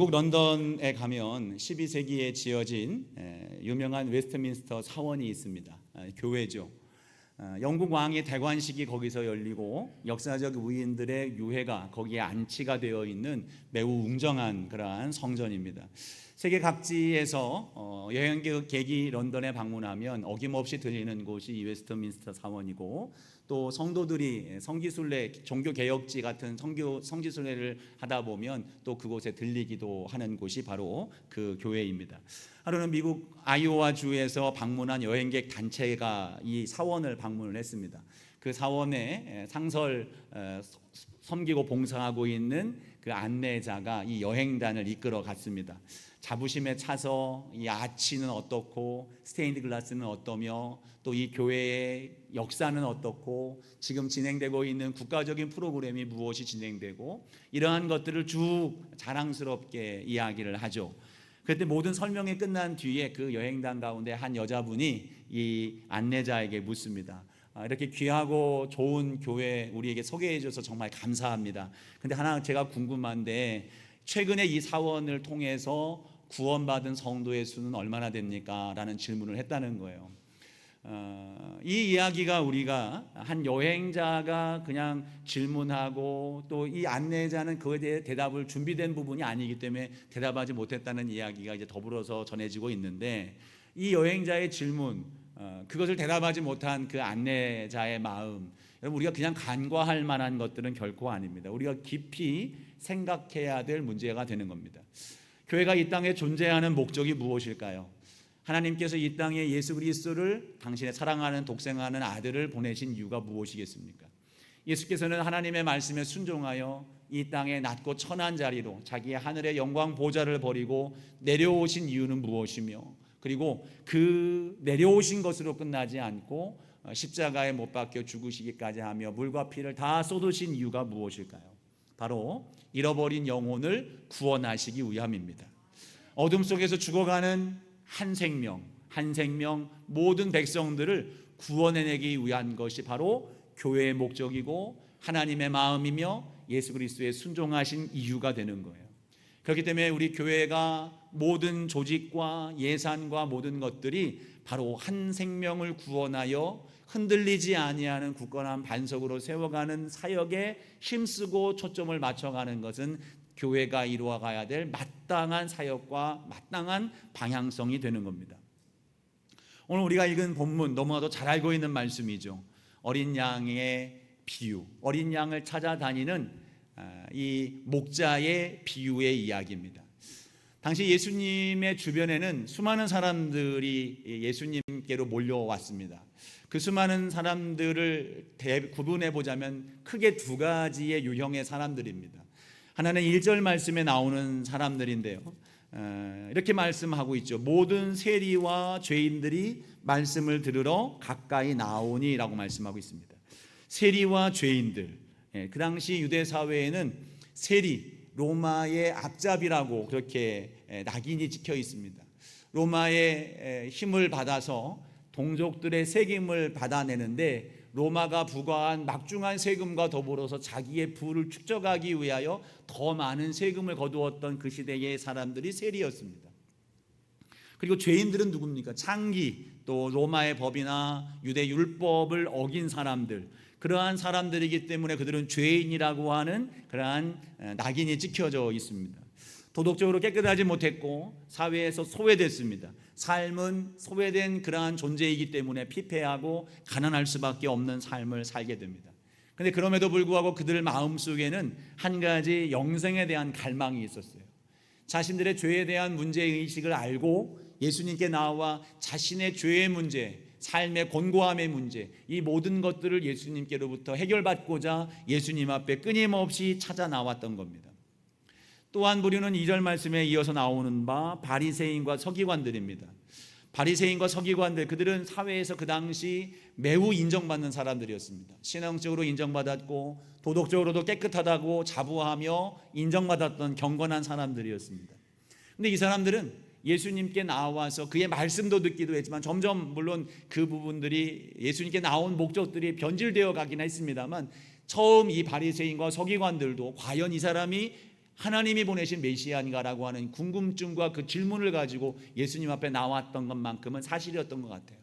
미국 런던에 가면 12세기에 지어진 유명한 웨스트민스터 사원이 있습니다. 교회죠. 영국 왕의 대관식이 거기서 열리고 역사적 위인들의 유해가 거기에 안치가 되어 있는 매우 웅장한 그러한 성전입니다. 세계 각지에서 여행객이 런던에 방문하면 어김없이 들리는 곳이 이 웨스트민스터 사원이고, 또 성도들이 성지순례, 종교개혁지 같은 성지순례를 하다 보면 또 그곳에 들리기도 하는 곳이 바로 그 교회입니다. 하루는 미국 아이오와 주에서 방문한 여행객 단체가 이 사원을 방문을 했습니다. 그 사원에 상설 섬기고 봉사하고 있는 그 안내자가 이 여행단을 이끌어 갔습니다. 자부심에 차서 이 아치는 어떻고 스테인드 글라스는 어떠며 또 이 교회의 역사는 어떻고 지금 진행되고 있는 국가적인 프로그램이 무엇이 진행되고 이러한 것들을 쭉 자랑스럽게 이야기를 하죠. 그때 모든 설명이 끝난 뒤에 그 여행단 가운데 한 여자분이 이 안내자에게 묻습니다. 이렇게 귀하고 좋은 교회 우리에게 소개해 줘서 정말 감사합니다. 근데 하나 제가 궁금한데, 최근에 이 사원을 통해서 구원받은 성도의 수는 얼마나 됩니까? 라는 질문을 했다는 거예요. 이 이야기가 우리가 한 여행자가 그냥 질문하고 또 이 안내자는 그에 대해 대답을 준비된 부분이 아니기 때문에 대답하지 못했다는 이야기가 이제 더불어서 전해지고 있는데, 이 여행자의 질문, 그것을 대답하지 못한 그 안내자의 마음, 여러분 우리가 그냥 간과할 만한 것들은 결코 아닙니다. 우리가 깊이 생각해야 될 문제가 되는 겁니다. 교회가 이 땅에 존재하는 목적이 무엇일까요? 하나님께서 이 땅에 예수 그리스도를, 당신의 사랑하는 독생하는 아들을 보내신 이유가 무엇이겠습니까? 예수께서는 하나님의 말씀에 순종하여 이 땅에 낮고 천한 자리로 자기의 하늘의 영광 보좌를 버리고 내려오신 이유는 무엇이며, 그리고 그 내려오신 것으로 끝나지 않고 십자가에 못 박혀 죽으시기까지 하며 물과 피를 다 쏟으신 이유가 무엇일까요? 바로 잃어버린 영혼을 구원하시기 위함입니다. 어둠 속에서 죽어가는 한 생명 모든 백성들을 구원해내기 위한 것이 바로 교회의 목적이고 하나님의 마음이며 예수 그리스도의 순종하신 이유가 되는 거예요. 그렇기 때문에 우리 교회가 모든 조직과 예산과 모든 것들이 바로 한 생명을 구원하여 흔들리지 아니하는 굳건한 반석으로 세워가는 사역에 힘쓰고 초점을 맞춰가는 것은 교회가 이루어가야 될 마땅한 사역과 마땅한 방향성이 되는 겁니다. 오늘 우리가 읽은 본문, 너무나도 잘 알고 있는 말씀이죠. 어린 양의 비유, 어린 양을 찾아다니는 이 목자의 비유의 이야기입니다. 당시 예수님의 주변에는 수많은 사람들이 예수님께로 몰려왔습니다. 그 수많은 사람들을 구분해 보자면 크게 두 가지의 유형의 사람들입니다. 하나는 1절 말씀에 나오는 사람들인데요, 이렇게 말씀하고 있죠. 모든 세리와 죄인들이 말씀을 들으러 가까이 나오니 라고 말씀하고 있습니다. 세리와 죄인들, 그 당시 유대 사회에는 세리, 로마의 앞잡이라고 그렇게 낙인이 찍혀 있습니다. 로마의 힘을 받아서 동족들의 세금을 받아내는데, 로마가 부과한 막중한 세금과 더불어서 자기의 부를 축적하기 위하여 더 많은 세금을 거두었던 그 시대의 사람들이 세리였습니다. 그리고 죄인들은 누굽니까? 창기, 또 로마의 법이나 유대 율법을 어긴 사람들, 그러한 사람들이기 때문에 그들은 죄인이라고 하는 그러한 낙인이 찍혀져 있습니다. 도덕적으로 깨끗하지 못했고 사회에서 소외됐습니다. 삶은 소외된 그러한 존재이기 때문에 피폐하고 가난할 수밖에 없는 삶을 살게 됩니다. 그런데 그럼에도 불구하고 그들 마음속에는 한 가지 영생에 대한 갈망이 있었어요. 자신들의 죄에 대한 문제의식을 알고 예수님께 나와 자신의 죄의 문제, 삶의 곤고함의 문제, 이 모든 것들을 예수님께로부터 해결받고자 예수님 앞에 끊임없이 찾아 나왔던 겁니다. 또 한 부류는 2절 말씀에 이어서 나오는 바 바리새인과 서기관들입니다. 바리새인과 서기관들, 그들은 사회에서 그 당시 매우 인정받는 사람들이었습니다. 신앙적으로 인정받았고 도덕적으로도 깨끗하다고 자부하며 인정받았던 경건한 사람들이었습니다. 그런데 이 사람들은 예수님께 나와서 그의 말씀도 듣기도 했지만 점점 물론 그 부분들이 예수님께 나온 목적들이 변질되어 가긴 했습니다만, 처음 이 바리새인과 서기관들도 과연 이 사람이 하나님이 보내신 메시아인가라고 하는 궁금증과 그 질문을 가지고 예수님 앞에 나왔던 것만큼은 사실이었던 것 같아요.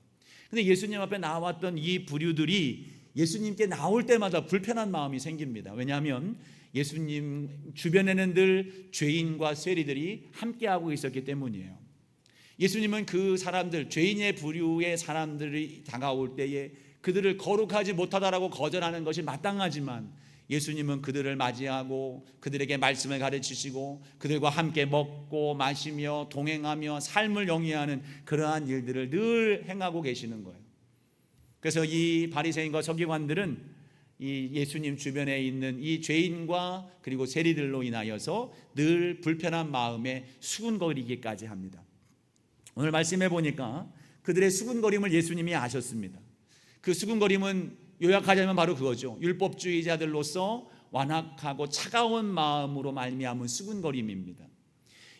근데 예수님 앞에 나왔던 이 부류들이 예수님께 나올 때마다 불편한 마음이 생깁니다. 왜냐하면 예수님 주변에는 늘 죄인과 세리들이 함께하고 있었기 때문이에요. 예수님은 그 사람들, 죄인의 부류의 사람들이 다가올 때에 그들을 거룩하지 못하다라고 거절하는 것이 마땅하지만 예수님은 그들을 맞이하고 그들에게 말씀을 가르치시고 그들과 함께 먹고 마시며 동행하며 삶을 영위하는 그러한 일들을 늘 행하고 계시는 거예요. 그래서 이 바리새인과 서기관들은 이 예수님 주변에 있는 이 죄인과 그리고 세리들로 인하여서 늘 불편한 마음에 수군거리기까지 합니다. 오늘 말씀해 보니까 그들의 수군거림을 예수님이 아셨습니다. 그 수군거림은 요약하자면 바로 그거죠. 율법주의자들로서 완악하고 차가운 마음으로 말미암은 수군거림입니다.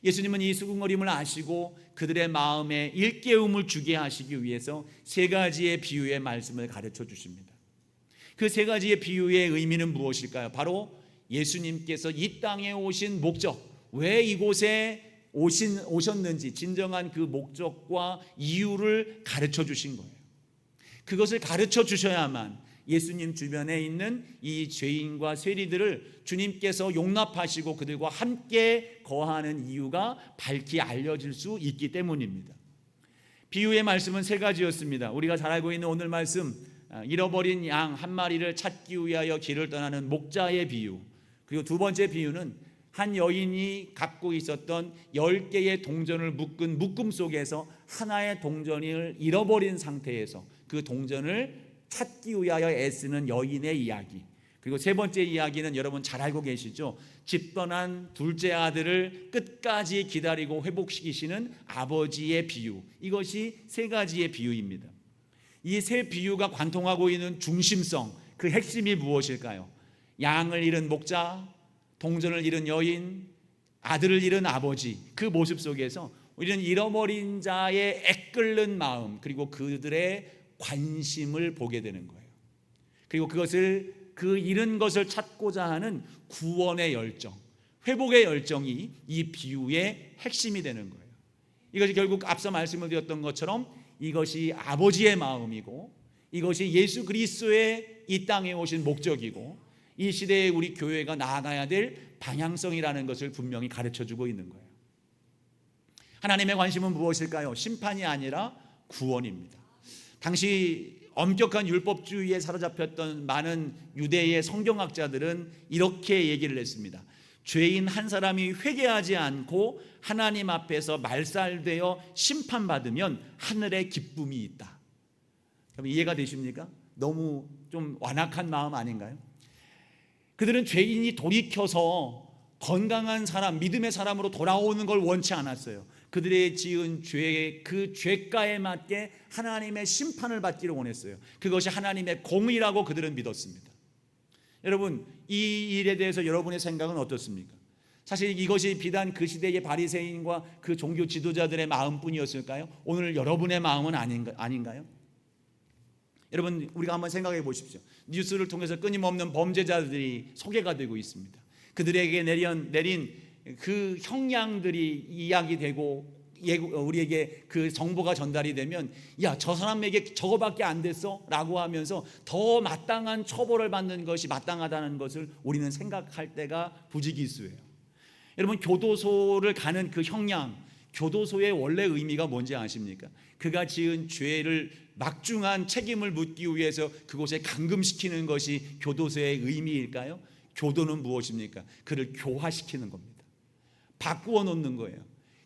예수님은 이 수군거림을 아시고 그들의 마음에 일깨움을 주게 하시기 위해서 세 가지의 비유의 말씀을 가르쳐 주십니다. 그 세 가지의 비유의 의미는 무엇일까요? 바로 예수님께서 이 땅에 오신 목적, 왜 이곳에 오셨는지 진정한 그 목적과 이유를 가르쳐 주신 거예요. 그것을 가르쳐 주셔야만 예수님 주변에 있는 이 죄인과 세리들을 주님께서 용납하시고 그들과 함께 거하는 이유가 밝히 알려질 수 있기 때문입니다. 비유의 말씀은 세 가지였습니다. 우리가 잘 알고 있는 오늘 말씀, 잃어버린 양 한 마리를 찾기 위하여 길을 떠나는 목자의 비유, 그리고 두 번째 비유는 한 여인이 갖고 있었던 10개의 동전을 묶은 묶음 속에서 하나의 동전을 잃어버린 상태에서 그 동전을 찾기 위하여 애쓰는 여인의 이야기, 그리고 세 번째 이야기는 여러분 잘 알고 계시죠? 집 떠난 둘째 아들을 끝까지 기다리고 회복시키시는 아버지의 비유. 이것이 세 가지의 비유입니다. 이 세 비유가 관통하고 있는 중심성, 그 핵심이 무엇일까요? 양을 잃은 목자, 동전을 잃은 여인, 아들을 잃은 아버지, 그 모습 속에서 우리는 잃어버린 자의 애끓는 마음, 그리고 그들의 관심을 보게 되는 거예요. 그리고 그것을, 그 잃은 것을 찾고자 하는 구원의 열정, 회복의 열정이 이 비유의 핵심이 되는 거예요. 이것이 결국 앞서 말씀을 드렸던 것처럼 이것이 아버지의 마음이고 이것이 예수 그리스도의 이 땅에 오신 목적이고 이 시대에 우리 교회가 나아가야 될 방향성이라는 것을 분명히 가르쳐주고 있는 거예요. 하나님의 관심은 무엇일까요? 심판이 아니라 구원입니다. 당시 엄격한 율법주의에 사로잡혔던 많은 유대의 성경학자들은 이렇게 얘기를 했습니다. 죄인 한 사람이 회개하지 않고 하나님 앞에서 말살되어 심판받으면 하늘에 기쁨이 있다. 그럼 이해가 되십니까? 너무 좀 완악한 마음 아닌가요? 그들은 죄인이 돌이켜서 건강한 사람, 믿음의 사람으로 돌아오는 걸 원치 않았어요. 그들의 지은 죄의 그 죄가에 맞게 하나님의 심판을 받기를 원했어요. 그것이 하나님의 공의라고 그들은 믿었습니다. 여러분, 이 일에 대해서 여러분의 생각은 어떻습니까? 사실 이것이 비단 그 시대의 바리새인과 그 종교 지도자들의 마음뿐이었을까요? 오늘 여러분의 마음은 아닌가요? 여러분, 우리가 한번 생각해 보십시오. 뉴스를 통해서 끊임없는 범죄자들이 소개가 되고 있습니다. 그들에게 내린 그 형량들이 이야기되고 우리에게 그 정보가 전달이 되면 야, 저 사람에게 저거밖에 안 됐어? 라고 하면서 더 마땅한 처벌을 받는 것이 마땅하다는 것을 우리는 생각할 때가 부지기수예요. 여러분, 교도소를 가는 그 형량, 교도소의 원래 의미가 뭔지 아십니까? 그가 지은 죄를 막중한 책임을 묻기 위해서 그곳에 감금시키는 것이 교도소의 의미일까요? 교도는 무엇입니까? 그를 교화시키는 겁니다. 바꾸어 놓는 거예요.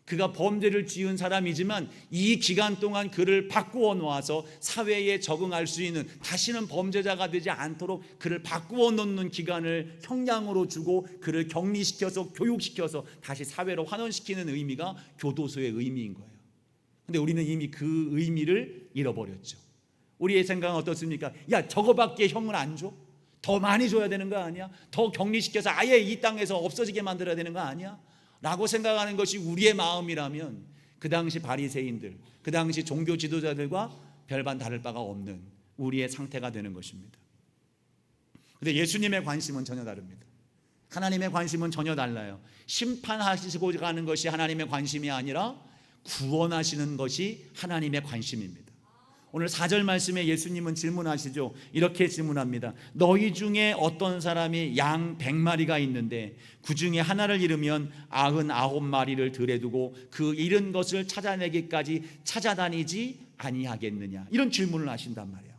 그가 범죄를 지은 사람이지만 이 기간 동안 그를 바꾸어 놓아서 사회에 적응할 수 있는, 다시는 범죄자가 되지 않도록 그를 바꾸어 놓는 기간을 형량으로 주고 그를 격리시켜서 교육시켜서 다시 사회로 환원시키는 의미가 교도소의 의미인 거예요. 근데 우리는 이미 그 의미를 잃어버렸죠. 우리의 생각은 어떻습니까? 야, 저거밖에 형을 안 줘? 더 많이 줘야 되는 거 아니야? 더 격리시켜서 아예 이 땅에서 없어지게 만들어야 되는 거 아니야? 라고 생각하는 것이 우리의 마음이라면 그 당시 바리새인들, 그 당시 종교 지도자들과 별반 다를 바가 없는 우리의 상태가 되는 것입니다. 그런데 예수님의 관심은 전혀 다릅니다. 하나님의 관심은 전혀 달라요. 심판하시고 가는 것이 하나님의 관심이 아니라 구원하시는 것이 하나님의 관심입니다. 오늘 4절 말씀에 예수님은 질문하시죠. 이렇게 질문합니다. 너희 중에 어떤 사람이 양 100마리가 있는데 그 중에 하나를 잃으면 99마리를 들에 두고 그 잃은 것을 찾아내기까지 찾아다니지 아니하겠느냐. 이런 질문을 하신단 말이에요.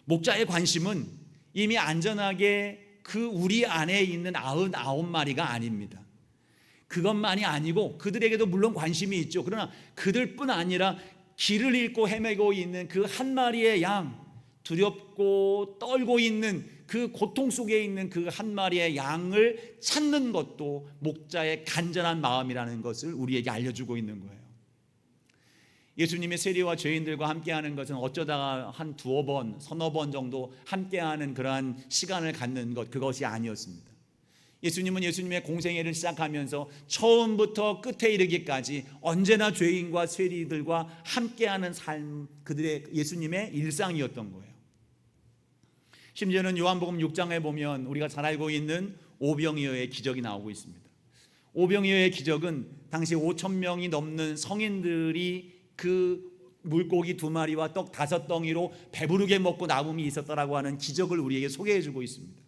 목자의 관심은 이미 안전하게 그 우리 안에 있는 99마리가 아닙니다. 그것만이 아니고 그들에게도 물론 관심이 있죠. 그러나 그들뿐 아니라 길을 잃고 헤매고 있는 그 한 마리의 양, 두렵고 떨고 있는 그 고통 속에 있는 그 한 마리의 양을 찾는 것도 목자의 간절한 마음이라는 것을 우리에게 알려주고 있는 거예요. 예수님의 세리와 죄인들과 함께하는 것은 어쩌다가 한 두어 번, 서너 번 정도 함께하는 그러한 시간을 갖는 것, 그것이 아니었습니다. 예수님은 예수님의 공생애를 시작하면서 처음부터 끝에 이르기까지 언제나 죄인과 세리들과 함께하는 삶, 그들의 예수님의 일상이었던 거예요. 심지어는 요한복음 6장에 보면 우리가 잘 알고 있는 오병이어의 기적이 나오고 있습니다. 오병이어의 기적은 당시 5,000명이 넘는 성인들이 그 물고기 2마리와 떡 5덩이로 배부르게 먹고 남음이 있었다라고 하는 기적을 우리에게 소개해 주고 있습니다.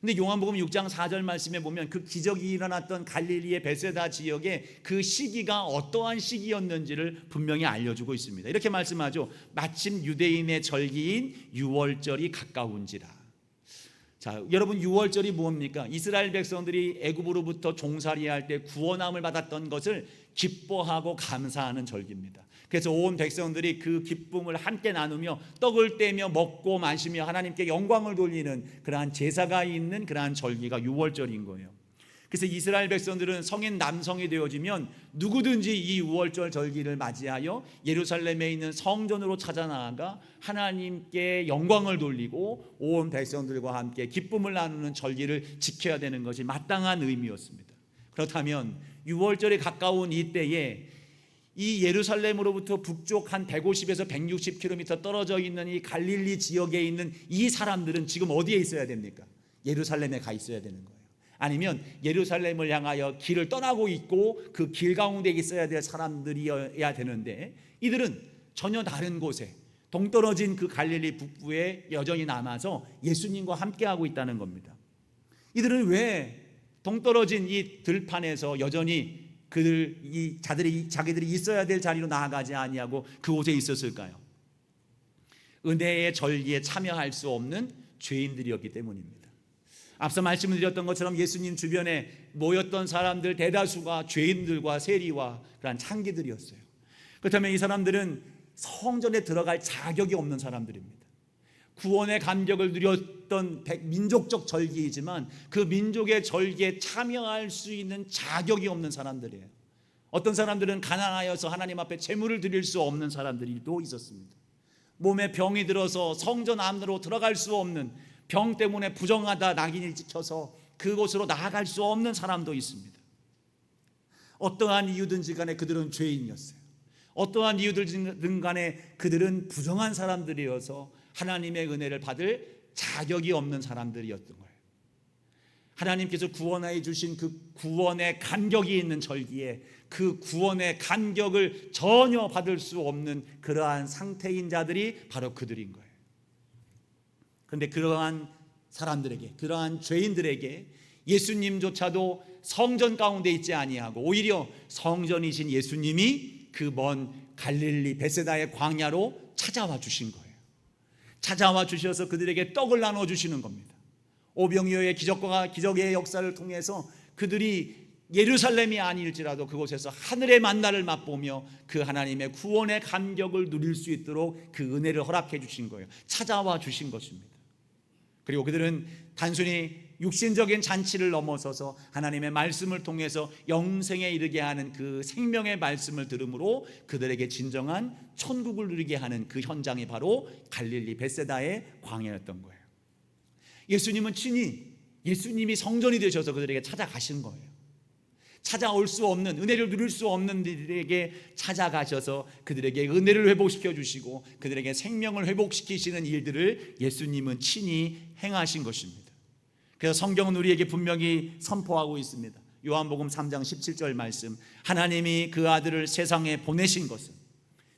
근데 요한복음 6장 4절 말씀에 보면 그 기적이 일어났던 갈릴리의 베세다 지역에 그 시기가 어떠한 시기였는지를 분명히 알려주고 있습니다. 이렇게 말씀하죠. 마침 유대인의 절기인 유월절이 가까운지라. 자, 여러분, 유월절이 뭡니까? 이스라엘 백성들이 애굽으로부터 종살이할 때 구원함을 받았던 것을 기뻐하고 감사하는 절기입니다. 그래서 온 백성들이 그 기쁨을 함께 나누며 떡을 떼며 먹고 마시며 하나님께 영광을 돌리는 그러한 제사가 있는 그러한 절기가 유월절인 거예요. 그래서 이스라엘 백성들은 성인 남성이 되어지면 누구든지 이 유월절 절기를 맞이하여 예루살렘에 있는 성전으로 찾아 나아가 하나님께 영광을 돌리고 온 백성들과 함께 기쁨을 나누는 절기를 지켜야 되는 것이 마땅한 의미였습니다. 그렇다면 유월절에 가까운 이때에 이 예루살렘으로부터 북쪽 한 150에서 160km 떨어져 있는 이 갈릴리 지역에 있는 이 사람들은 지금 어디에 있어야 됩니까? 예루살렘에 가 있어야 되는 거예요. 아니면 예루살렘을 향하여 길을 떠나고 있고 그 길 가운데 있어야 될 사람들이어야 되는데 이들은 전혀 다른 곳에 동떨어진 그 갈릴리 북부에 여전히 남아서 예수님과 함께하고 있다는 겁니다. 이들은 왜 동떨어진 이 들판에서 여전히 자기들이 있어야 될 자리로 나아가지 아니하고 그곳에 있었을까요? 은혜의 절기에 참여할 수 없는 죄인들이었기 때문입니다. 앞서 말씀드렸던 것처럼 예수님 주변에 모였던 사람들 대다수가 죄인들과 세리와 그런 창기들이었어요. 그렇다면 이 사람들은 성전에 들어갈 자격이 없는 사람들입니다. 구원의 감격을 누렸던 민족적 절기이지만 그 민족의 절기에 참여할 수 있는 자격이 없는 사람들이에요. 어떤 사람들은 가난하여서 하나님 앞에 제물을 드릴 수 없는 사람들이 또 있었습니다. 몸에 병이 들어서 성전 안으로 들어갈 수 없는, 병 때문에 부정하다 낙인이 찍혀서 그곳으로 나아갈 수 없는 사람도 있습니다. 어떠한 이유든지 간에 그들은 죄인이었어요. 어떠한 이유든지 간에 그들은 부정한 사람들이어서 하나님의 은혜를 받을 자격이 없는 사람들이었던 거예요. 하나님께서 구원해 주신 그 구원의 감격이 있는 절기에 그 구원의 감격을 전혀 받을 수 없는 그러한 상태인 자들이 바로 그들인 거예요. 그런데 그러한 사람들에게, 그러한 죄인들에게 예수님조차도 성전 가운데 있지 아니하고 오히려 성전이신 예수님이 그 먼 갈릴리 베세다의 광야로 찾아와 주신 거예요. 찾아와 주셔서 그들에게 떡을 나눠 주시는 겁니다. 오병이어의 기적의 역사를 통해서 그들이 예루살렘이 아닐지라도 그곳에서 하늘의 만나를 맛보며 그 하나님의 구원의 감격을 누릴 수 있도록 그 은혜를 허락해 주신 거예요. 찾아와 주신 것입니다. 그리고 그들은 단순히 육신적인 잔치를 넘어서서 하나님의 말씀을 통해서 영생에 이르게 하는 그 생명의 말씀을 들음으로 그들에게 진정한 천국을 누리게 하는 그 현장이 바로 갈릴리 베세다의 광야였던 거예요. 예수님은 친히 예수님이 성전이 되셔서 그들에게 찾아가신 거예요. 찾아올 수 없는, 은혜를 누릴 수 없는 이들에게 찾아가셔서 그들에게 은혜를 회복시켜 주시고 그들에게 생명을 회복시키시는 일들을 예수님은 친히 행하신 것입니다. 그래서 성경은 우리에게 분명히 선포하고 있습니다. 요한복음 3장 17절 말씀, 하나님이 그 아들을 세상에 보내신 것은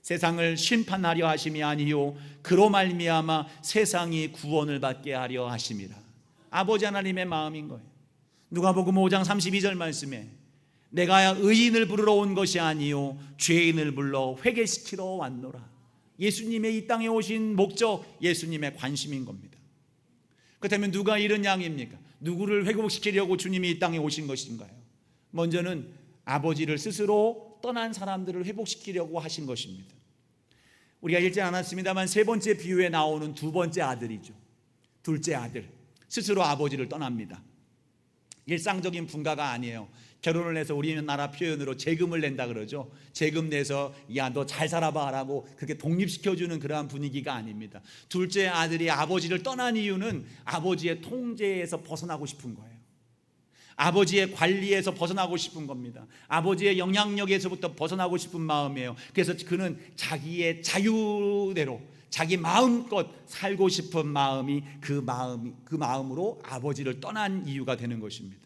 세상을 심판하려 하심이 아니요 그로 말미암아 세상이 구원을 받게 하려 하심이라. 아버지 하나님의 마음인 거예요. 누가복음 5장 32절 말씀에 내가 의인을 부르러 온 것이 아니요 죄인을 불러 회개시키러 왔노라. 예수님의 이 땅에 오신 목적, 예수님의 관심인 겁니다. 그렇다면 누가 이런 양입니까? 누구를 회복시키려고 주님이 이 땅에 오신 것인가요? 먼저는 아버지를 스스로 떠난 사람들을 회복시키려고 하신 것입니다. 우리가 읽지 않았습니다만 세 번째 비유에 나오는 두 번째 아들이죠. 둘째 아들, 스스로 아버지를 떠납니다. 일상적인 분가가 아니에요. 결혼을 해서 우리나라 표현으로 재금을 낸다 그러죠. 재금 내서 야 너 잘 살아봐 라고 그렇게 독립시켜주는 그러한 분위기가 아닙니다. 둘째 아들이 아버지를 떠난 이유는 아버지의 통제에서 벗어나고 싶은 거예요. 아버지의 관리에서 벗어나고 싶은 겁니다. 아버지의 영향력에서부터 벗어나고 싶은 마음이에요. 그래서 그는 자기의 자유대로 자기 마음껏 살고 싶은 마음이 그 마음으로 아버지를 떠난 이유가 되는 것입니다.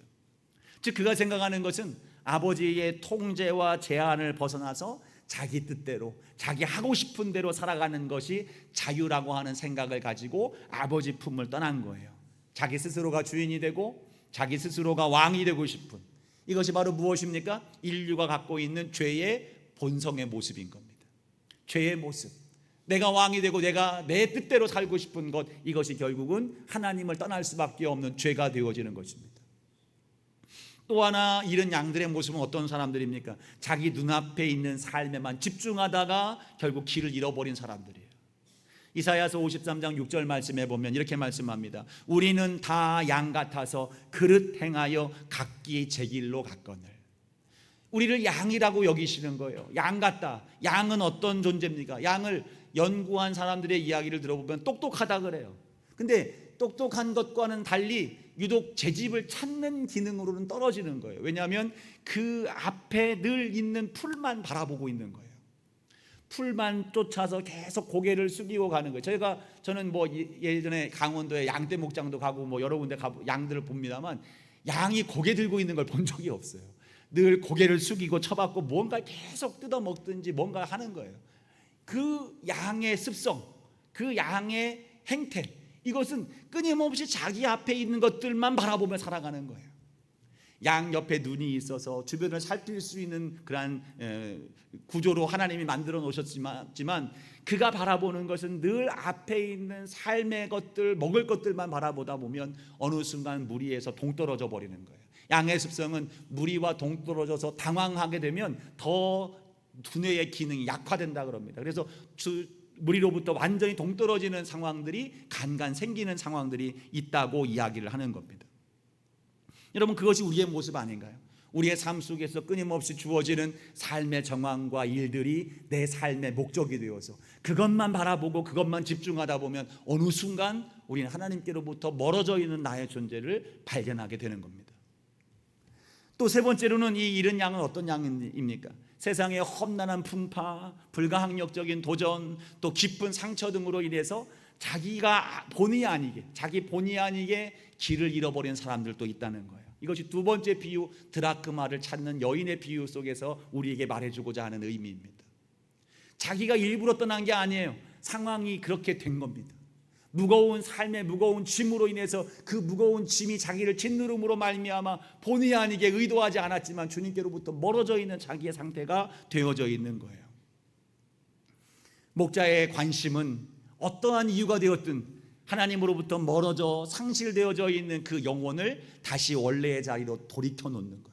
즉 그가 생각하는 것은 아버지의 통제와 제한을 벗어나서 자기 뜻대로 자기 하고 싶은 대로 살아가는 것이 자유라고 하는 생각을 가지고 아버지 품을 떠난 거예요. 자기 스스로가 주인이 되고 자기 스스로가 왕이 되고 싶은, 이것이 바로 무엇입니까? 인류가 갖고 있는 죄의 본성의 모습인 겁니다. 죄의 모습, 내가 왕이 되고 내가 내 뜻대로 살고 싶은 것, 이것이 결국은 하나님을 떠날 수밖에 없는 죄가 되어지는 것입니다. 또 하나 이런 양들의 모습은 어떤 사람들입니까? 자기 눈앞에 있는 삶에만 집중하다가 결국 길을 잃어버린 사람들이에요. 이사야서 53장 6절 말씀에 보면 이렇게 말씀합니다. 우리는 다 양 같아서 그릇 행하여 각기 제 길로 갔거늘. 우리를 양이라고 여기시는 거예요. 양 같다. 양은 어떤 존재입니까? 양을 연구한 사람들의 이야기를 들어보면 똑똑하다 그래요. 근데 똑똑한 것과는 달리 유독 제 집을 찾는 기능으로는 떨어지는 거예요. 왜냐하면 그 앞에 늘 있는 풀만 바라보고 있는 거예요. 풀만 쫓아서 계속 고개를 숙이고 가는 거예요. 저는 뭐 예전에 강원도에 양떼 목장도 가고 뭐 여러 군데 가고 양들을 봅니다만 양이 고개 들고 있는 걸 본 적이 없어요. 늘 고개를 숙이고 쳐박고 뭔가 계속 뜯어 먹든지 뭔가 하는 거예요. 그 양의 습성, 그 양의 행태, 이것은 끊임없이 자기 앞에 있는 것들만 바라보며 살아가는 거예요. 양 옆에 눈이 있어서 주변을 살필 수 있는 그러한 구조로 하나님이 만들어 놓으셨지만 그가 바라보는 것은 늘 앞에 있는 삶의 것들, 먹을 것들만 바라보다 보면 어느 순간 무리에서 동떨어져 버리는 거예요. 양의 습성은 무리와 동떨어져서 당황하게 되면 더 두뇌의 기능이 약화된다 그럽니다. 그래서 무리로부터 완전히 동떨어지는 상황들이 간간 생기는 상황들이 있다고 이야기를 하는 겁니다. 여러분, 그것이 우리의 모습 아닌가요? 우리의 삶 속에서 끊임없이 주어지는 삶의 정황과 일들이 내 삶의 목적이 되어서 그것만 바라보고 그것만 집중하다 보면 어느 순간 우리는 하나님께로부터 멀어져 있는 나의 존재를 발견하게 되는 겁니다. 또 세 번째로는 이 잃은 양은 어떤 양입니까? 세상의 험난한 풍파, 불가항력적인 도전, 또 깊은 상처 등으로 인해서 자기가 본의 아니게, 자기 본의 아니게 길을 잃어버린 사람들도 있다는 거예요. 이것이 두 번째 비유, 드라크마를 찾는 여인의 비유 속에서 우리에게 말해주고자 하는 의미입니다. 자기가 일부러 떠난 게 아니에요. 상황이 그렇게 된 겁니다. 무거운 삶의 무거운 짐으로 인해서 그 무거운 짐이 자기를 짓누름으로 말미암아 본의 아니게 의도하지 않았지만 주님께로부터 멀어져 있는 자기의 상태가 되어져 있는 거예요. 목자의 관심은 어떠한 이유가 되었든 하나님으로부터 멀어져 상실되어져 있는 그 영혼을 다시 원래의 자리로 돌이켜 놓는 거예요.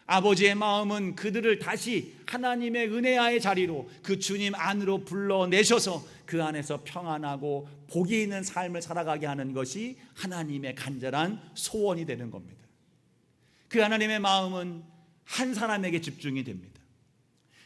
아버지의 마음은 그들을 다시 하나님의 은혜와의 자리로, 그 주님 안으로 불러내셔서 그 안에서 평안하고 복이 있는 삶을 살아가게 하는 것이 하나님의 간절한 소원이 되는 겁니다. 그 하나님의 마음은 한 사람에게 집중이 됩니다.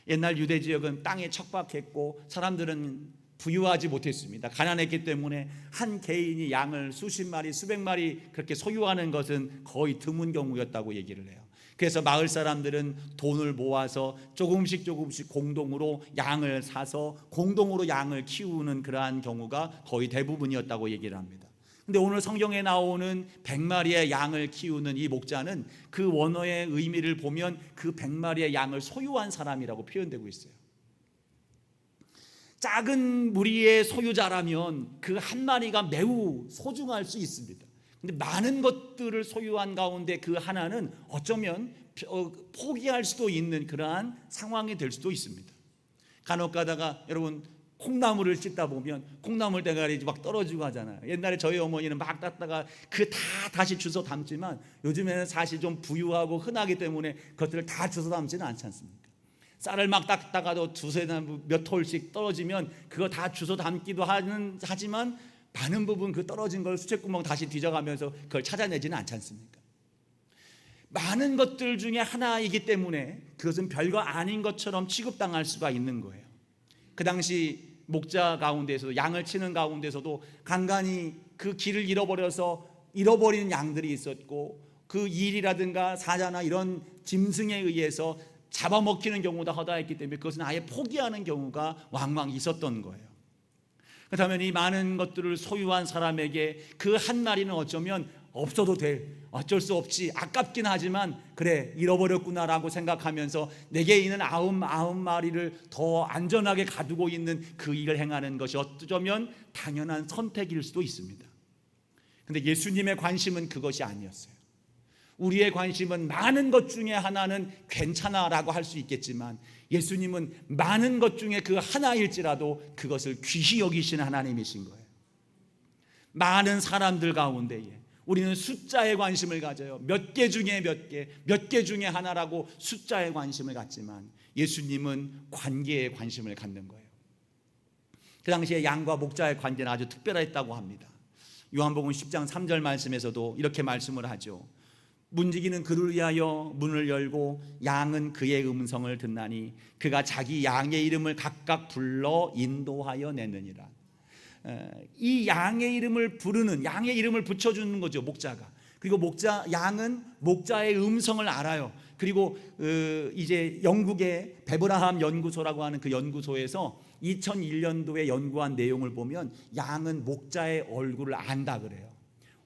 옛날 유대 지역은 땅에 척박했고 사람들은 부유하지 못했습니다. 가난했기 때문에 한 개인이 양을 수십 마리, 수백 마리 그렇게 소유하는 것은 거의 드문 경우였다고 얘기를 해요. 그래서 마을 사람들은 돈을 모아서 조금씩 공동으로 양을 사서 공동으로 양을 키우는 그러한 경우가 거의 대부분이었다고 얘기를 합니다. 근데 오늘 성경에 나오는 100마리의 양을 키우는 이 목자는 그 원어의 의미를 보면 그 100마리의 양을 소유한 사람이라고 표현되고 있어요. 작은 무리의 소유자라면 그 한 마리가 매우 소중할 수 있습니다. 근데 많은 것들을 소유한 가운데 그 하나는 어쩌면 포기할 수도 있는 그러한 상황이 될 수도 있습니다. 간혹 가다가 여러분 콩나물을 찢다 보면 콩나물 대가리 막 떨어지고 하잖아요. 옛날에 저희 어머니는 막 땄다가 그 다 다시 주워 담지만 요즘에는 사실 좀 부유하고 흔하기 때문에 그것들을 다 주워 담지는 않지 않습니까? 쌀을 막 닦다가도 두세 몇 톨씩 떨어지면 그거 다 주워 담기도 하지만 많은 부분 그 떨어진 걸 수채구멍 다시 뒤져가면서 그걸 찾아내지는 않지 않습니까? 많은 것들 중에 하나이기 때문에 그것은 별거 아닌 것처럼 취급당할 수가 있는 거예요. 그 당시 목자 가운데서도 양을 치는 가운데서도 간간히 그 길을 잃어버려서 잃어버린 양들이 있었고 그 일이라든가 사자나 이런 짐승에 의해서 잡아먹히는 경우도 허다했기 때문에 그것은 아예 포기하는 경우가 왕왕 있었던 거예요. 그렇다면 이 많은 것들을 소유한 사람에게 그 한 마리는 어쩌면 없어도 될, 어쩔 수 없지, 아깝긴 하지만 그래 잃어버렸구나라고 생각하면서 내게 있는 아홉 마리를 더 안전하게 가두고 있는 그 일을 행하는 것이 어쩌면 당연한 선택일 수도 있습니다. 그런데 예수님의 관심은 그것이 아니었어요. 우리의 관심은 많은 것 중에 하나는 괜찮아라고 할 수 있겠지만 예수님은 많은 것 중에 그 하나일지라도 그것을 귀히 여기시는 하나님이신 거예요. 많은 사람들 가운데에 우리는 숫자에 관심을 가져요. 몇 개 중에 몇 개 중에 하나라고 숫자에 관심을 갖지만 예수님은 관계에 관심을 갖는 거예요. 그 당시에 양과 목자의 관계는 아주 특별했다고 합니다. 요한복음 10장 3절 말씀에서도 이렇게 말씀을 하죠. 문지기는 그를 위하여 문을 열고 양은 그의 음성을 듣나니 그가 자기 양의 이름을 각각 불러 인도하여 내느니라. 이 양의 이름을 부르는, 양의 이름을 붙여주는 거죠, 목자가. 그리고 양은 목자의 음성을 알아요. 그리고 이제 영국의 베브라함 연구소라고 하는 그 연구소에서 2001년도에 연구한 내용을 보면 양은 목자의 얼굴을 안다 그래요.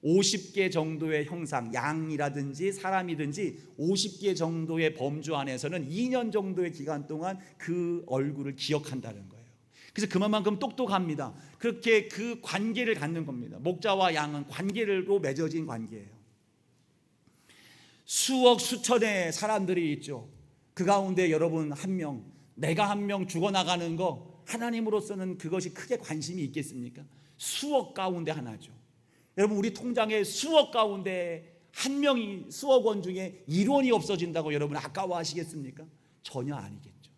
50개 정도의 형상, 양이라든지 사람이든지 50개 정도의 범주 안에서는 2년 정도의 기간 동안 그 얼굴을 기억한다는 거예요. 그래서 그만큼 똑똑합니다. 그렇게 그 관계를 갖는 겁니다. 목자와 양은 관계로 맺어진 관계예요. 수억 수천의 사람들이 있죠. 그 가운데 여러분 한 명, 내가 한 명 죽어나가는 거 하나님으로서는 그것이 크게 관심이 있겠습니까? 수억 가운데 하나죠. 여러분 우리 통장에 수억 가운데 한 명이 수억 원 중에 1원이 없어진다고 여러분 아까워하시겠습니까? 전혀 아니겠죠.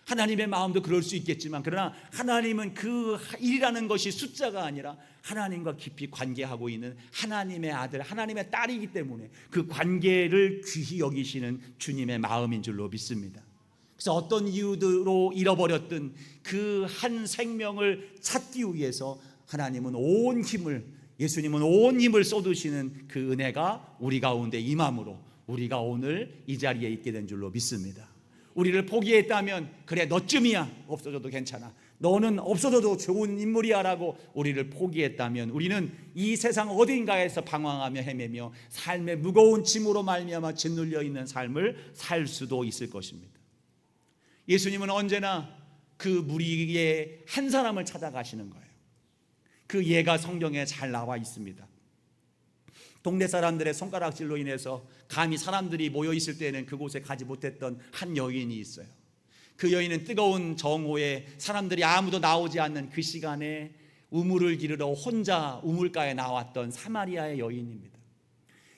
하나님의 마음도 그럴 수 있겠지만 그러나 하나님은 그 일이라는 것이 숫자가 아니라 하나님과 깊이 관계하고 있는 하나님의 아들, 하나님의 딸이기 때문에 그 관계를 귀히 여기시는 주님의 마음인 줄로 믿습니다. 그래서 어떤 이유로 잃어버렸던 그 한 생명을 찾기 위해서 하나님은 온 힘을, 예수님은 온 힘을 쏟으시는 그 은혜가 우리 가운데 임함으로 우리가 오늘 이 자리에 있게 된 줄로 믿습니다. 우리를 포기했다면 그래 너쯤이야, 없어져도 괜찮아, 너는 없어져도 좋은 인물이야 라고 우리를 포기했다면 우리는 이 세상 어딘가에서 방황하며 헤매며 삶의 무거운 짐으로 말미암아 짓눌려 있는 삶을 살 수도 있을 것입니다. 예수님은 언제나 그 무리의 한 사람을 찾아가시는 거예요. 그 예가 성경에 잘 나와 있습니다. 동네 사람들의 손가락질로 인해서 감히 사람들이 모여 있을 때는 그곳에 가지 못했던 한 여인이 있어요. 그 여인은 뜨거운 정오에 사람들이 아무도 나오지 않는 그 시간에 우물을 기르러 혼자 우물가에 나왔던 사마리아의 여인입니다.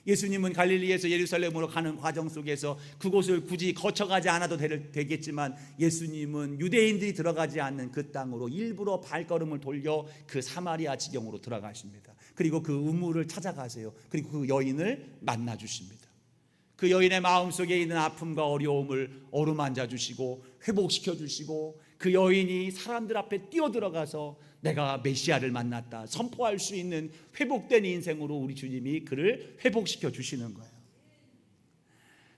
예수님은 갈릴리에서 예루살렘으로 가는 과정 속에서 그곳을 굳이 거쳐가지 않아도 되겠지만 예수님은 유대인들이 들어가지 않는 그 땅으로 일부러 발걸음을 돌려 그 사마리아 지경으로 들어가십니다. 그리고 그 우물을 찾아가세요. 그리고 그 여인을 만나 주십니다. 그 여인의 마음속에 있는 아픔과 어려움을 어루만져 주시고 회복시켜 주시고 그 여인이 사람들 앞에 뛰어들어가서 내가 메시아를 만났다 선포할 수 있는 회복된 인생으로 우리 주님이 그를 회복시켜 주시는 거예요.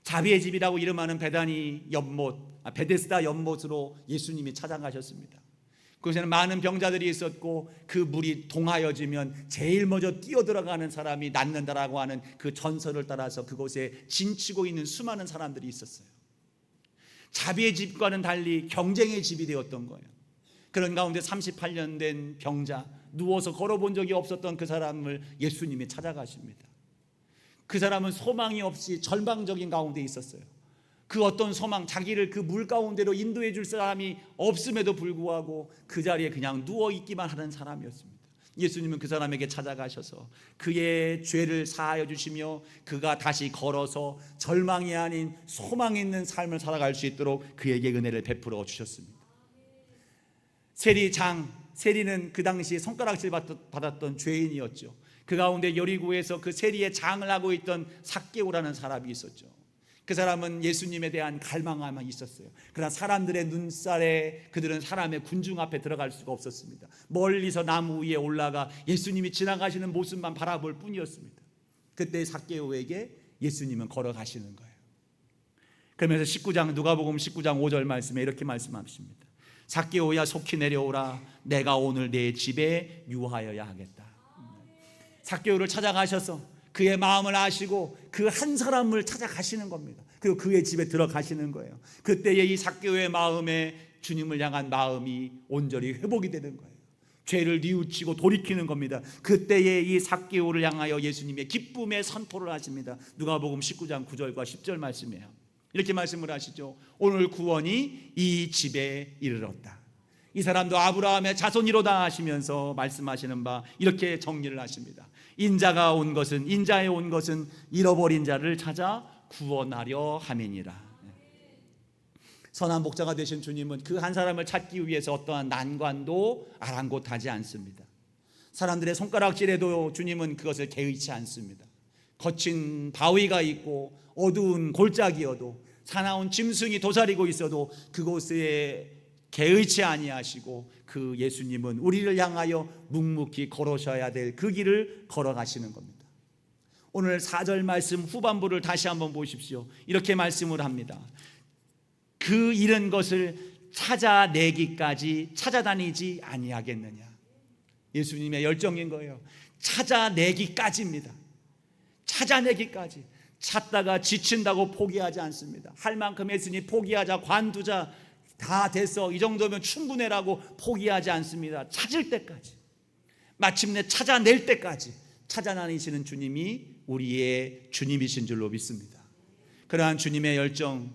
자비의 집이라고 이름하는 베데스다 연못으로 예수님이 찾아가셨습니다. 그곳에는 많은 병자들이 있었고 그 물이 동하여지면 제일 먼저 뛰어들어가는 사람이 낫는다라고 하는 그 전설을 따라서 그곳에 진치고 있는 수많은 사람들이 있었어요. 자비의 집과는 달리 경쟁의 집이 되었던 거예요. 그런 가운데 38년 된 병자, 누워서 걸어본 적이 없었던 그 사람을 예수님이 찾아가십니다. 그 사람은 소망이 없이 절망적인 가운데 있었어요. 그 어떤 소망, 자기를 그 물 가운데로 인도해 줄 사람이 없음에도 불구하고 그 자리에 그냥 누워 있기만 하는 사람이었습니다. 예수님은 그 사람에게 찾아가셔서 그의 죄를 사하여 주시며 그가 다시 걸어서 절망이 아닌 소망이 있는 삶을 살아갈 수 있도록 그에게 은혜를 베풀어 주셨습니다. 세리는 그 당시 손가락질 받았던 죄인이었죠. 그 가운데 여리고에서 그 세리의 장을 하고 있던 삭개오라는 사람이 있었죠. 그 사람은 예수님에 대한 갈망함이 있었어요. 그러나 사람들의 눈살에 그들은 사람의 군중 앞에 들어갈 수가 없었습니다. 멀리서 나무 위에 올라가 예수님이 지나가시는 모습만 바라볼 뿐이었습니다. 그때 삭개오에게 예수님은 걸어가시는 거예요. 그러면서 누가복음 19장 5절 말씀에 이렇게 말씀하십니다. 삭개오야 속히 내려오라. 내가 오늘 내 집에 유하여야 하겠다. 삭개오를 찾아가셔서 그의 마음을 아시고 그 한 사람을 찾아가시는 겁니다. 그리고 그의 집에 들어가시는 거예요. 그때의 이 삭개오의 마음에 주님을 향한 마음이 온전히 회복이 되는 거예요. 죄를 뉘우치고 돌이키는 겁니다. 그때의 이 삭개오를 향하여 예수님의 기쁨의 선포를 하십니다. 누가복음 19장 9절과 10절 말씀이에요. 이렇게 말씀을 하시죠. 오늘 구원이 이 집에 이르렀다. 이 사람도 아브라함의 자손이로다 하시면서 말씀하시는 바 이렇게 정리를 하십니다. 인자에 온 것은 잃어버린 자를 찾아 구원하려 함이니라. 선한 목자가 되신 주님은 그 한 사람을 찾기 위해서 어떠한 난관도 아랑곳하지 않습니다. 사람들의 손가락질에도 주님은 그것을 개의치 않습니다. 거친 바위가 있고 어두운 골짜기여도 사나운 짐승이 도사리고 있어도 그곳에 개의치 아니하시고 그 예수님은 우리를 향하여 묵묵히 걸으셔야 될 그 길을 걸어가시는 겁니다. 오늘 4절 말씀 후반부를 다시 한번 보십시오. 이렇게 말씀을 합니다. 그 잃은 것을 찾아내기까지 찾아다니지 아니하겠느냐. 예수님의 열정인 거예요. 찾아내기까지입니다. 찾아내기까지. 찾다가 지친다고 포기하지 않습니다. 할 만큼 했으니 포기하자, 관두자, 다 됐어, 이 정도면 충분해라고 포기하지 않습니다. 찾을 때까지, 마침내 찾아낼 때까지 찾아다니시는 주님이 우리의 주님이신 줄로 믿습니다. 그러한 주님의 열정,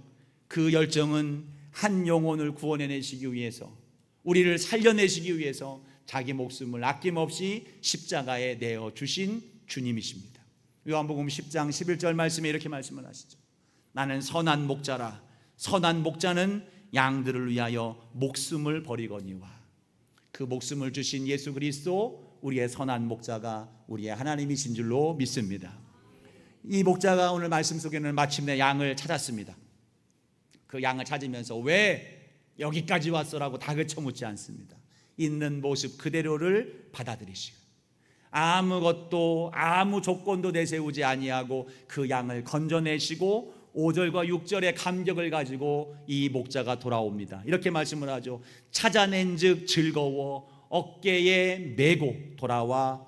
그 열정은 한 영혼을 구원해내시기 위해서, 우리를 살려내시기 위해서 자기 목숨을 아낌없이 십자가에 내어주신 주님이십니다. 요한복음 10장 11절 말씀에 이렇게 말씀을 하시죠. 나는 선한 목자라. 선한 목자는 양들을 위하여 목숨을 버리거니와. 그 목숨을 주신 예수 그리스도, 우리의 선한 목자가 우리의 하나님이신 줄로 믿습니다. 이 목자가 오늘 말씀 속에는 마침내 양을 찾았습니다. 그 양을 찾으면서 왜 여기까지 왔어라고 다그쳐 묻지 않습니다. 있는 모습 그대로를 받아들이시고 아무것도 아무 조건도 내세우지 아니하고 그 양을 건져내시고 5절과 6절의 감격을 가지고 이 목자가 돌아옵니다. 이렇게 말씀을 하죠. 찾아낸즉 즐거워 어깨에 메고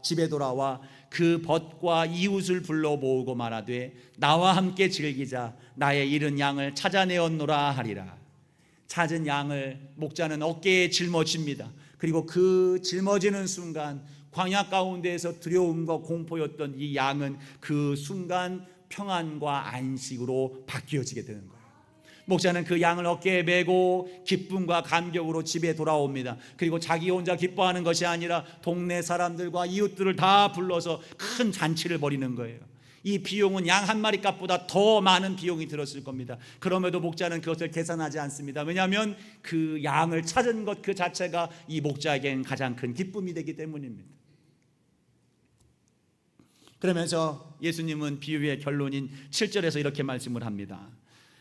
집에 돌아와 그 벗과 이웃을 불러 모으고 말하되 나와 함께 즐기자. 나의 잃은 양을 찾아내었노라 하리라. 찾은 양을 목자는 어깨에 짊어집니다. 그리고 그 짊어지는 순간 광야 가운데에서 두려움과 공포였던 이 양은 그 순간 평안과 안식으로 바뀌어지게 되는 거예요. 목자는 그 양을 어깨에 메고 기쁨과 감격으로 집에 돌아옵니다. 그리고 자기 혼자 기뻐하는 것이 아니라 동네 사람들과 이웃들을 다 불러서 큰 잔치를 벌이는 거예요. 이 비용은 양 한 마리 값보다 더 많은 비용이 들었을 겁니다. 그럼에도 목자는 그것을 계산하지 않습니다. 왜냐하면 그 양을 찾은 것 그 자체가 이 목자에겐 가장 큰 기쁨이 되기 때문입니다. 그러면서 예수님은 비유의 결론인 7절에서 이렇게 말씀을 합니다.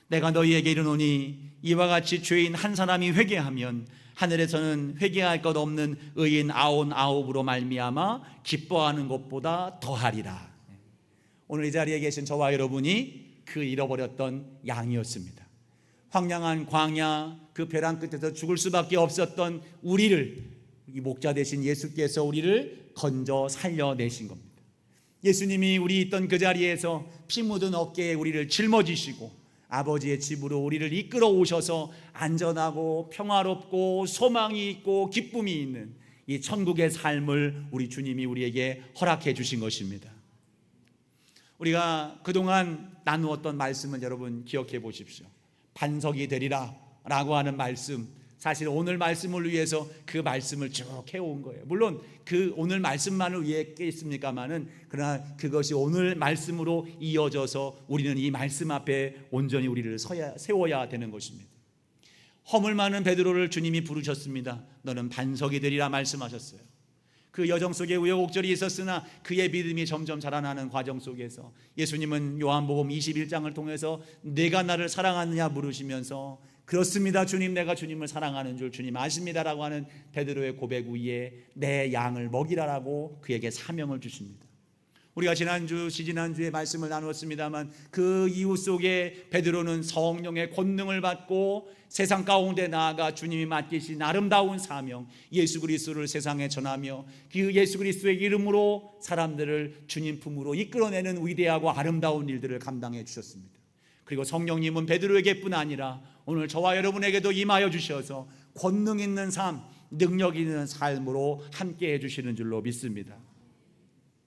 내가 너희에게 이르노니 이와 같이 죄인 한 사람이 회개하면 하늘에서는 회개할 것 없는 의인 99으로 말미암아 기뻐하는 것보다 더하리라. 오늘 이 자리에 계신 저와 여러분이 그 잃어버렸던 양이었습니다. 황량한 광야 그 벼랑 끝에서 죽을 수밖에 없었던 우리를, 이 목자 되신 예수께서 우리를 건져 살려내신 겁니다. 예수님이 우리 있던 그 자리에서 피 묻은 어깨에 우리를 짊어지시고 아버지의 집으로 우리를 이끌어 오셔서 안전하고 평화롭고 소망이 있고 기쁨이 있는 이 천국의 삶을 우리 주님이 우리에게 허락해 주신 것입니다. 우리가 그동안 나누었던 말씀은 여러분 기억해 보십시오. 반석이 되리라 라고 하는 말씀, 사실 오늘 말씀을 위해서 그 말씀을 쭉 해온 거예요. 물론 그 오늘 말씀만을 위해 했겠습니까마는, 그러나 그것이 오늘 말씀으로 이어져서 우리는 이 말씀 앞에 온전히 우리를 세워야 되는 것입니다. 허물 많은 베드로를 주님이 부르셨습니다. 너는 반석이 되리라 말씀하셨어요. 그 여정 속에 우여곡절이 있었으나 그의 믿음이 점점 자라나는 과정 속에서 예수님은 요한복음 21장을 통해서 내가 나를 사랑하느냐 물으시면서 그렇습니다 주님, 내가 주님을 사랑하는 줄 주님 아십니다라고 하는 베드로의 고백 위에 내 양을 먹이라라고 그에게 사명을 주십니다. 우리가 지난주, 지지난주에 말씀을 나누었습니다만 그 이후 속에 베드로는 성령의 권능을 받고 세상 가운데 나아가 주님이 맡기신 아름다운 사명, 예수 그리스도를 세상에 전하며 그 예수 그리스도의 이름으로 사람들을 주님 품으로 이끌어내는 위대하고 아름다운 일들을 감당해 주셨습니다. 그리고 성령님은 베드로에게뿐 아니라 오늘 저와 여러분에게도 임하여 주셔서 권능 있는 삶, 능력 있는 삶으로 함께 해주시는 줄로 믿습니다.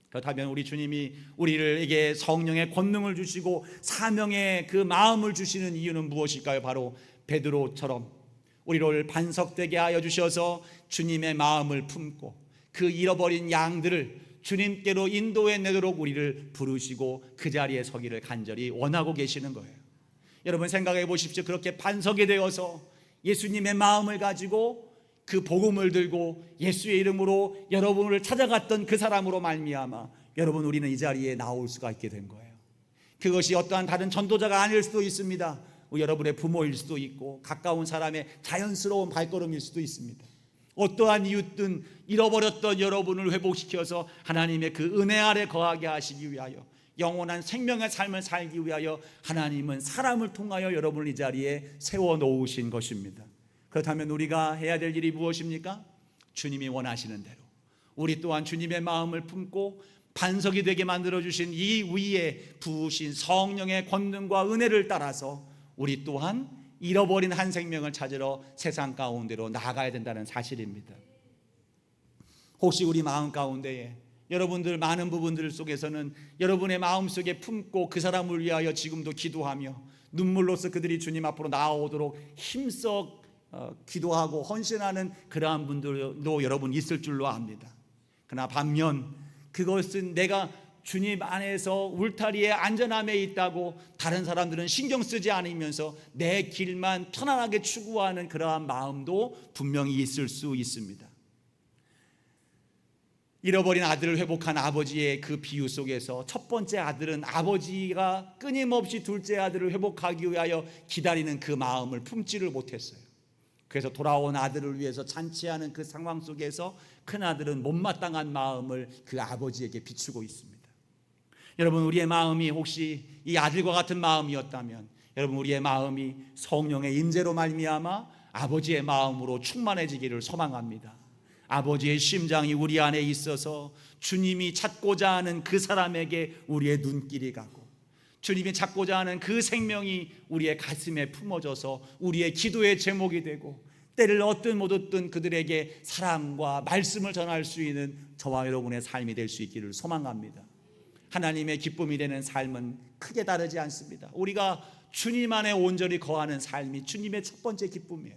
그렇다면 우리 주님이 우리에게 성령의 권능을 주시고 사명의 그 마음을 주시는 이유는 무엇일까요? 바로 베드로처럼 우리를 반석되게 하여 주셔서 주님의 마음을 품고 그 잃어버린 양들을 주님께로 인도해 내도록 우리를 부르시고 그 자리에 서기를 간절히 원하고 계시는 거예요. 여러분 생각해 보십시오. 그렇게 반석이 되어서 예수님의 마음을 가지고 그 복음을 들고 예수의 이름으로 여러분을 찾아갔던 그 사람으로 말미암아 여러분 우리는 이 자리에 나올 수가 있게 된 거예요. 그것이 어떠한 다른 전도자가 아닐 수도 있습니다. 여러분의 부모일 수도 있고 가까운 사람의 자연스러운 발걸음일 수도 있습니다. 어떠한 이유든 잃어버렸던 여러분을 회복시켜서 하나님의 그 은혜 아래 거하게 하시기 위하여 영원한 생명의 삶을 살기 위하여 하나님은 사람을 통하여 여러분을 이 자리에 세워놓으신 것입니다. 그렇다면 우리가 해야 될 일이 무엇입니까? 주님이 원하시는 대로 우리 또한 주님의 마음을 품고 반석이 되게 만들어주신 이 위에 부으신 성령의 권능과 은혜를 따라서 우리 또한 잃어버린 한 생명을 찾으러 세상 가운데로 나아가야 된다는 사실입니다. 혹시 우리 마음 가운데에 여러분들 많은 부분들 속에서는 여러분의 마음속에 품고 그 사람을 위하여 지금도 기도하며 눈물로써 그들이 주님 앞으로 나아오도록 힘써 기도하고 헌신하는 그러한 분들도 여러분 있을 줄로 압니다. 그러나 반면 그것은 내가 주님 안에서 울타리에 안전함에 있다고 다른 사람들은 신경 쓰지 않으면서 내 길만 편안하게 추구하는 그러한 마음도 분명히 있을 수 있습니다. 잃어버린 아들을 회복한 아버지의 그 비유 속에서 첫 번째 아들은 아버지가 끊임없이 둘째 아들을 회복하기 위하여 기다리는 그 마음을 품지를 못했어요. 그래서 돌아온 아들을 위해서 잔치하는 그 상황 속에서 큰아들은 못마땅한 마음을 그 아버지에게 비추고 있습니다. 여러분 우리의 마음이 혹시 이 아들과 같은 마음이었다면 여러분 우리의 마음이 성령의 임재로 말미암아 아버지의 마음으로 충만해지기를 소망합니다. 아버지의 심장이 우리 안에 있어서 주님이 찾고자 하는 그 사람에게 우리의 눈길이 가고 주님이 찾고자 하는 그 생명이 우리의 가슴에 품어져서 우리의 기도의 제목이 되고 때를 얻든 못 얻든 그들에게 사랑과 말씀을 전할 수 있는 저와 여러분의 삶이 될 수 있기를 소망합니다. 하나님의 기쁨이 되는 삶은 크게 다르지 않습니다. 우리가 주님 안에 온전히 거하는 삶이 주님의 첫 번째 기쁨이에요.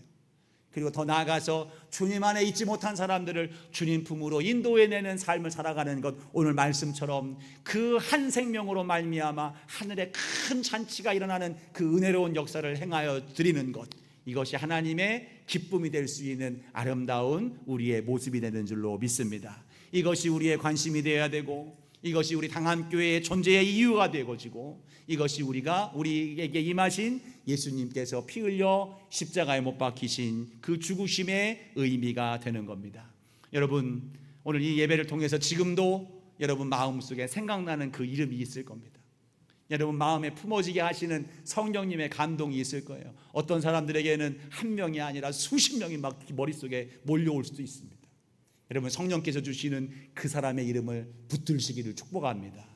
그리고 더 나아가서 주님 안에 있지 못한 사람들을 주님 품으로 인도해내는 삶을 살아가는 것, 오늘 말씀처럼 그 한 생명으로 말미암아 하늘에 큰 잔치가 일어나는 그 은혜로운 역사를 행하여 드리는 것, 이것이 하나님의 기쁨이 될 수 있는 아름다운 우리의 모습이 되는 줄로 믿습니다. 이것이 우리의 관심이 되어야 되고 이것이 우리 당암교회의 존재의 이유가 되어지고 이것이 우리에게 임하신 예수님께서 피 흘려 십자가에 못 박히신 그 죽으심의 의미가 되는 겁니다. 여러분 오늘 이 예배를 통해서 지금도 여러분 마음속에 생각나는 그 이름이 있을 겁니다. 여러분 마음에 품어지게 하시는 성령님의 감동이 있을 거예요. 어떤 사람들에게는 한 명이 아니라 수십 명이 막 머릿속에 몰려올 수도 있습니다. 여러분 성령께서 주시는 그 사람의 이름을 붙들시기를 축복합니다.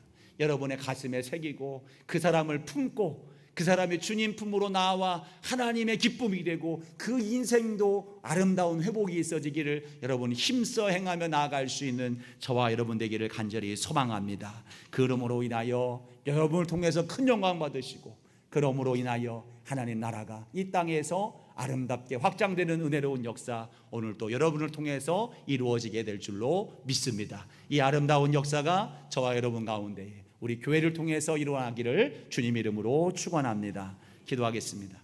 여러분의 가슴에 새기고 그 사람을 품고 그 사람이 주님 품으로 나와 하나님의 기쁨이 되고 그 인생도 아름다운 회복이 있어지기를 여러분 힘써 행하며 나아갈 수 있는 저와 여러분 되기를 간절히 소망합니다. 그러므로 인하여 여러분을 통해서 큰 영광 받으시고 그러므로 인하여 하나님 나라가 이 땅에서 아름답게 확장되는 은혜로운 역사 오늘 또 여러분을 통해서 이루어지게 될 줄로 믿습니다. 이 아름다운 역사가 저와 여러분 가운데 우리 교회를 통해서 일어나기를 주님 이름으로 축원합니다. 기도하겠습니다.